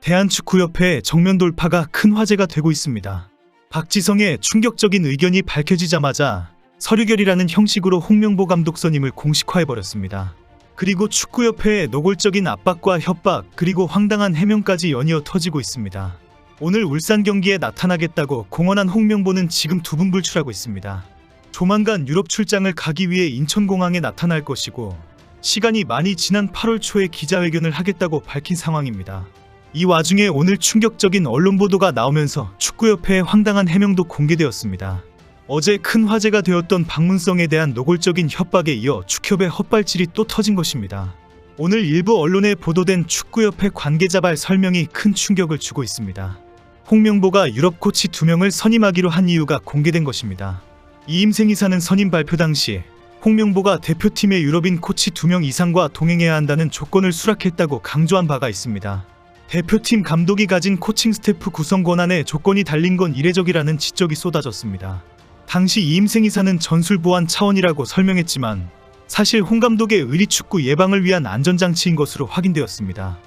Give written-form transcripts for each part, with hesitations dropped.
대한축구협회 정면 돌파가 큰 화제가 되고 있습니다. 박지성의 충격적인 의견이 밝혀지자마자 서류결이라는 형식으로 홍명보 감독 선임을 공식화해버렸습니다. 그리고 축구협회의 노골적인 압박과 협박, 그리고 황당한 해명까지 연이어 터지고 있습니다. 오늘 울산 경기에 나타나겠다고 공언한 홍명보는 지금 두분불출하고 있습니다. 조만간 유럽 출장을 가기 위해 인천공항에 나타날 것이고, 시간이 많이 지난 8월 초에 기자회견을 하겠다고 밝힌 상황입니다. 이 와중에 오늘 충격적인 언론 보도가 나오면서 축구협회의 황당한 해명도 공개되었습니다. 어제 큰 화제가 되었던 박문성에 대한 노골적인 협박에 이어 축협의 헛발질이 또 터진 것입니다. 오늘 일부 언론에 보도된 축구협회 관계자발 설명이 큰 충격을 주고 있습니다. 홍명보가 유럽 코치 2명을 선임하기로 한 이유가 공개된 것입니다. 이임생 이사는 선임 발표 당시 홍명보가 대표팀의 유럽인 코치 2명 이상과 동행해야 한다는 조건을 수락했다고 강조한 바가 있습니다. 대표팀 감독이 가진 코칭 스태프 구성 권한에 조건이 달린 건 이례적이라는 지적이 쏟아졌습니다. 당시 이임생 이사는 전술 보안 차원이라고 설명했지만 사실 홍 감독의 의리축구 예방을 위한 안전장치인 것으로 확인되었습니다.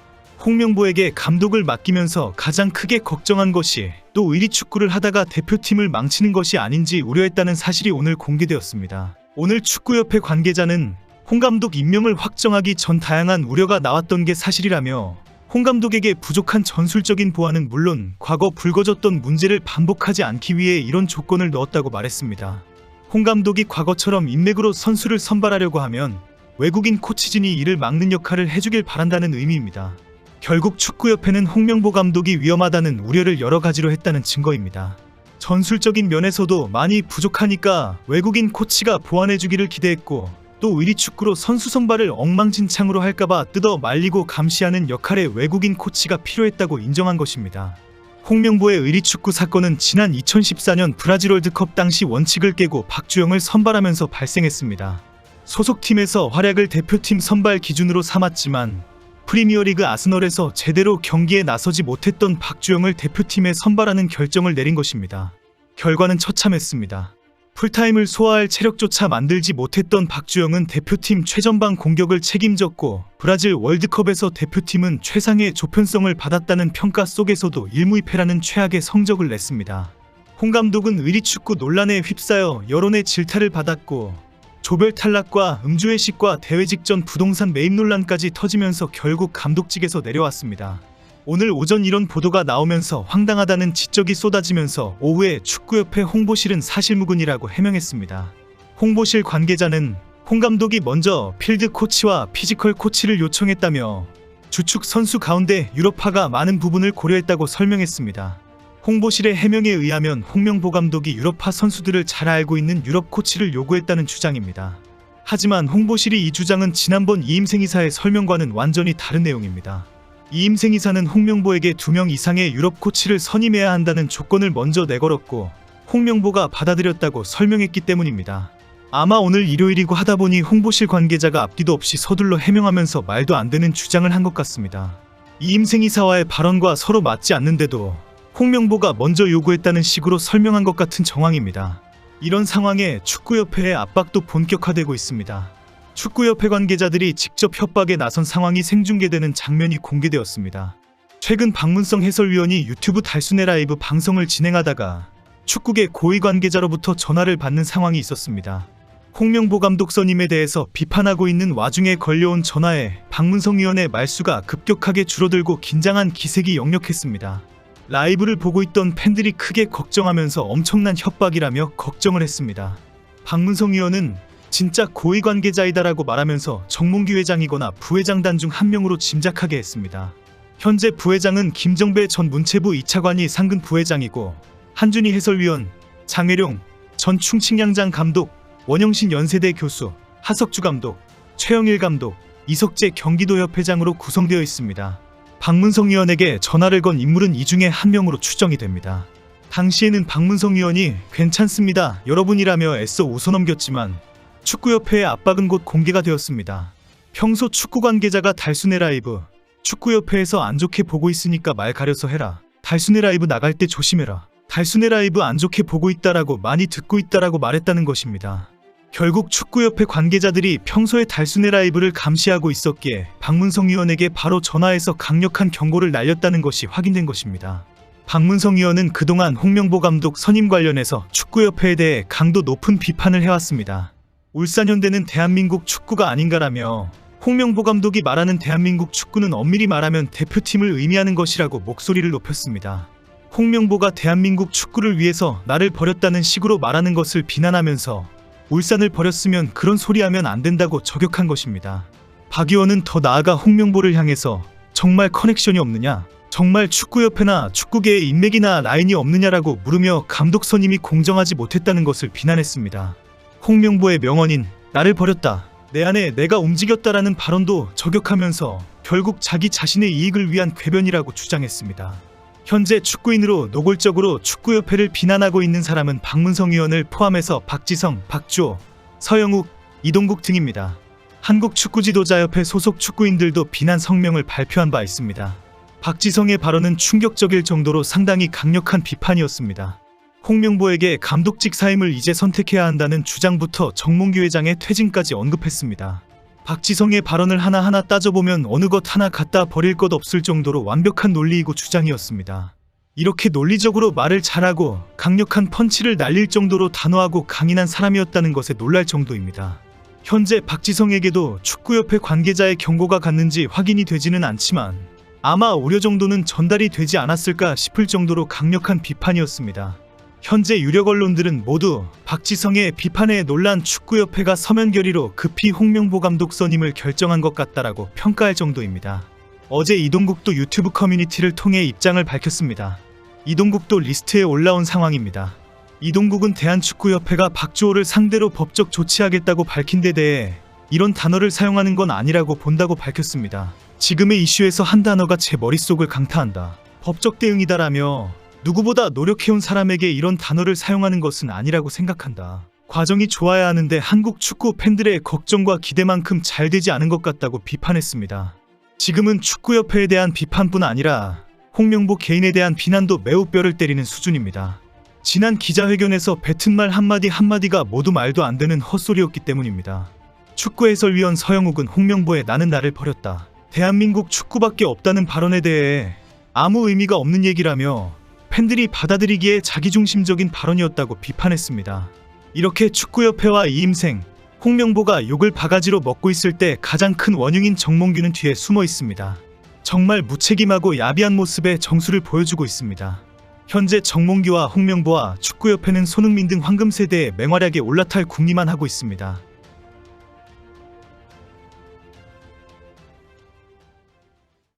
홍명보에게 감독을 맡기면서 가장 크게 걱정한 것이 또 의리축구를 하다가 대표팀을 망치는 것이 아닌지 우려했다는 사실이 오늘 공개되었습니다. 오늘 축구협회 관계자는 홍 감독 임명을 확정하기 전 다양한 우려가 나왔던 게 사실이라며 홍 감독에게 부족한 전술적인 보완은 물론 과거 불거졌던 문제를 반복하지 않기 위해 이런 조건을 넣었다고 말했습니다. 홍 감독이 과거처럼 인맥으로 선수를 선발하려고 하면 외국인 코치진이 이를 막는 역할을 해주길 바란다는 의미입니다. 결국 축구협회는 홍명보 감독이 위험하다는 우려를 여러 가지로 했다는 증거입니다. 전술적인 면에서도 많이 부족하니까 외국인 코치가 보완해주기를 기대했고, 또 의리축구로 선수 선발을 엉망진창으로 할까봐 뜯어 말리고 감시하는 역할의 외국인 코치가 필요했다고 인정한 것입니다. 홍명보의 의리축구 사건은 지난 2014년 브라질 월드컵 당시 원칙을 깨고 박주영을 선발하면서 발생했습니다. 소속팀에서 활약을 대표팀 선발 기준으로 삼았지만 프리미어리그 아스널에서 제대로 경기에 나서지 못했던 박주영을 대표팀에 선발하는 결정을 내린 것입니다. 결과는 처참했습니다. 풀타임을 소화할 체력조차 만들지 못했던 박주영은 대표팀 최전방 공격을 책임졌고, 브라질 월드컵에서 대표팀은 최상의 조편성을 받았다는 평가 속에서도 일무이패라는 최악의 성적을 냈습니다. 홍 감독은 의리축구 논란에 휩싸여 여론의 질타를 받았고, 조별 탈락과 음주회식과 대회 직전 부동산 매입 논란까지 터지면서 결국 감독직에서 내려왔습니다. 오늘 오전 이런 보도가 나오면서 황당하다는 지적이 쏟아지면서 오후에 축구협회 홍보실은 사실무근이라고 해명했습니다. 홍보실 관계자는 홍 감독이 먼저 필드 코치와 피지컬 코치를 요청했다며 주축 선수 가운데 유럽파가 많은 부분을 고려했다고 설명했습니다. 홍보실의 해명에 의하면 홍명보 감독이 유럽파 선수들을 잘 알고 있는 유럽 코치를 요구했다는 주장입니다. 하지만 홍보실이 이 주장은 지난번 이임생 이사의 설명과는 완전히 다른 내용입니다. 이임생 이사는 홍명보에게 2명 이상의 유럽 코치를 선임해야 한다는 조건을 먼저 내걸었고, 홍명보가 받아들였다고 설명했기 때문입니다. 아마 오늘 일요일이고 하다보니 홍보실 관계자가 앞뒤도 없이 서둘러 해명하면서 말도 안 되는 주장을 한 것 같습니다. 이임생 이사와의 발언과 서로 맞지 않는데도 홍명보가 먼저 요구했다는 식으로 설명한 것 같은 정황입니다. 이런 상황에 축구협회의 압박도 본격화되고 있습니다. 축구협회 관계자들이 직접 협박에 나선 상황이 생중계되는 장면이 공개되었습니다. 최근 박문성 해설위원이 유튜브 달순의 라이브 방송을 진행하다가 축구계 고위 관계자로부터 전화를 받는 상황이 있었습니다. 홍명보 감독 선임에 대해서 비판하고 있는 와중에 걸려온 전화에 박문성 위원의 말수가 급격하게 줄어들고 긴장한 기색이 역력했습니다. 라이브를 보고 있던 팬들이 크게 걱정하면서 엄청난 협박이라며 걱정을 했습니다. 박문성 위원은 진짜 고위 관계자이다라고 말하면서 정몽규 회장이거나 부회장단 중 한 명으로 짐작하게 했습니다. 현재 부회장은 김정배 전 문체부 2차관이 상근 부회장이고, 한준희 해설위원, 장혜룡 전 충칭양장 감독, 원영신 연세대 교수, 하석주 감독, 최영일 감독, 이석재 경기도협회장으로 구성되어 있습니다. 박문성 의원에게 전화를 건 인물은 이 중에 한 명으로 추정이 됩니다. 당시에는 박문성 의원이 괜찮습니다 여러분이라며 애써 웃어넘겼지만 축구협회의 압박은 곧 공개가 되었습니다. 평소 축구 관계자가 달순의 라이브, 축구협회에서 안 좋게 보고 있으니까 말 가려서 해라, 달순의 라이브 나갈 때 조심해라, 달순의 라이브 안 좋게 보고 있다라고 많이 듣고 있다라고 말했다는 것입니다. 결국 축구협회 관계자들이 평소에 달순의 라이브를 감시하고 있었기에 박문성 의원에게 바로 전화해서 강력한 경고를 날렸다는 것이 확인된 것입니다. 박문성 의원은 그동안 홍명보 감독 선임 관련해서 축구협회에 대해 강도 높은 비판을 해왔습니다. 울산현대는 대한민국 축구가 아닌가라며 홍명보 감독이 말하는 대한민국 축구는 엄밀히 말하면 대표팀을 의미하는 것이라고 목소리를 높였습니다. 홍명보가 대한민국 축구를 위해서 나를 버렸다는 식으로 말하는 것을 비난하면서 울산을 버렸으면 그런 소리 하면 안 된다고 저격한 것입니다. 박 의원은 더 나아가 홍명보를 향해서 정말 커넥션이 없느냐? 정말 축구협회나 축구계에 인맥이나 라인이 없느냐라고 물으며 감독 선임이 공정하지 못했다는 것을 비난했습니다. 홍명보의 명언인 나를 버렸다, 내 안에 내가 움직였다라는 발언도 저격하면서 결국 자기 자신의 이익을 위한 궤변이라고 주장했습니다. 현재 축구인으로 노골적으로 축구협회를 비난하고 있는 사람은 박문성 의원을 포함해서 박지성, 박주호, 서영욱, 이동국 등입니다. 한국축구지도자협회 소속 축구인들도 비난 성명을 발표한 바 있습니다. 박지성의 발언은 충격적일 정도로 상당히 강력한 비판이었습니다. 홍명보에게 감독직 사임을 이제 선택해야 한다는 주장부터 정몽규 회장의 퇴진까지 언급했습니다. 박지성의 발언을 하나하나 따져보면 어느 것 하나 갖다 버릴 것 없을 정도로 완벽한 논리이고 주장이었습니다. 이렇게 논리적으로 말을 잘하고 강력한 펀치를 날릴 정도로 단호하고 강인한 사람이었다는 것에 놀랄 정도입니다. 현재 박지성에게도 축구협회 관계자의 경고가 갔는지 확인이 되지는 않지만 아마 우려 정도는 전달이 되지 않았을까 싶을 정도로 강력한 비판이었습니다. 현재 유력 언론들은 모두 박지성의 비판에 놀란 축구협회가 서면 결의로 급히 홍명보 감독 선임을 결정한 것 같다라고 평가할 정도입니다. 어제 이동국도 유튜브 커뮤니티를 통해 입장을 밝혔습니다. 이동국도 리스트에 올라온 상황입니다. 이동국은 대한축구협회가 박주호를 상대로 법적 조치하겠다고 밝힌 데 대해 이런 단어를 사용하는 건 아니라고 본다고 밝혔습니다. 지금의 이슈에서 한 단어가 제 머릿속을 강타한다. 법적 대응이다라며 누구보다 노력해온 사람에게 이런 단어를 사용하는 것은 아니라고 생각한다. 과정이 좋아야 하는데 한국 축구 팬들의 걱정과 기대만큼 잘 되지 않은 것 같다고 비판했습니다. 지금은 축구협회에 대한 비판뿐 아니라 홍명보 개인에 대한 비난도 매우 뼈를 때리는 수준입니다. 지난 기자회견에서 뱉은 말 한마디가 모두 말도 안 되는 헛소리였기 때문입니다. 축구 해설위원 서영욱은 홍명보의 나는 나를 버렸다, 대한민국 축구밖에 없다는 발언에 대해 아무 의미가 없는 얘기라며 팬들이 받아들이기에 자기중심적인 발언이었다고 비판했습니다. 이렇게 축구협회와 이임생, 홍명보가 욕을 바가지로 먹고 있을 때 가장 큰 원흉인 정몽규는 뒤에 숨어 있습니다. 정말 무책임하고 야비한 모습의 정수를 보여주고 있습니다. 현재 정몽규와 홍명보와 축구협회는 손흥민 등 황금세대의 맹활약에 올라탈 궁리만 하고 있습니다.